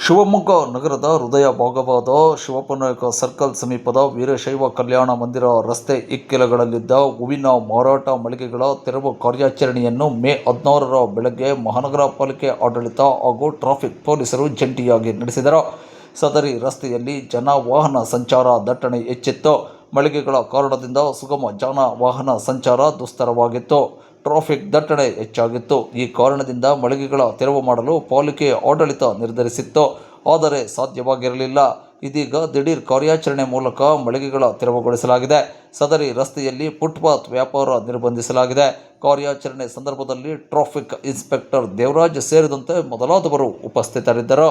ಶಿವಮೊಗ್ಗ ನಗರದ ಹೃದಯ ಭಾಗವಾದ ಶಿವಪ್ಪನಾಯಕ ಸರ್ಕಲ್ ಸಮೀಪದ ವೀರಶೈವ ಕಲ್ಯಾಣ ಮಂದಿರ ರಸ್ತೆ ಇಕ್ಕೆಲಗಳಲ್ಲಿದ್ದ ಹೂವಿನ ಮಾರಾಟ ಮಳಿಗೆಗಳ ತೆರವು ಕಾರ್ಯಾಚರಣೆಯನ್ನು ಮೇ 16ರ ಬೆಳಗ್ಗೆ ಮಹಾನಗರ ಪಾಲಿಕೆ ಆಡಳಿತ ಹಾಗೂ ಟ್ರಾಫಿಕ್ ಪೊಲೀಸರು ಜಂಟಿಯಾಗಿ ನಡೆಸಿದರು. ಸದರಿ ರಸ್ತೆಯಲ್ಲಿ ಜನ ವಾಹನ ಸಂಚಾರ ದಟ್ಟಣೆ ಹೆಚ್ಚಿತ್ತು. ಮಳಿಗೆಗಳ ಕಾರಣದಿಂದ ಸುಗಮ ಜನ ವಾಹನ ಸಂಚಾರ ದುಸ್ತರವಾಗಿತ್ತು. ಟ್ರಾಫಿಕ್ ದಟ್ಟಣೆ ಹೆಚ್ಚಾಗಿತ್ತು. ಈ ಕಾರಣದಿಂದ ಮಳಿಗೆಗಳ ತೆರವು ಮಾಡಲು ಪಾಲಿಕೆ ಆಡಳಿತ ನಿರ್ಧರಿಸಿತ್ತು. ಆದರೆ ಸಾಧ್ಯವಾಗಿರಲಿಲ್ಲ. ಇದೀಗ ದಿಢೀರ್ ಕಾರ್ಯಾಚರಣೆ ಮೂಲಕ ಮಳಿಗೆಗಳ ತೆರವುಗೊಳಿಸಲಾಗಿದೆ. ಸದರಿ ರಸ್ತೆಯಲ್ಲಿ ಫುಟ್ಪಾತ್ ವ್ಯಾಪಾರ ನಿರ್ಬಂಧಿಸಲಾಗಿದೆ. ಕಾರ್ಯಾಚರಣೆ ಸಂದರ್ಭದಲ್ಲಿ ಟ್ರಾಫಿಕ್ ಇನ್ಸ್ಪೆಕ್ಟರ್ ದೇವರಾಜ್ ಸೇರಿದಂತೆ ಮೊದಲಾದವರು ಉಪಸ್ಥಿತರಿದ್ದರು.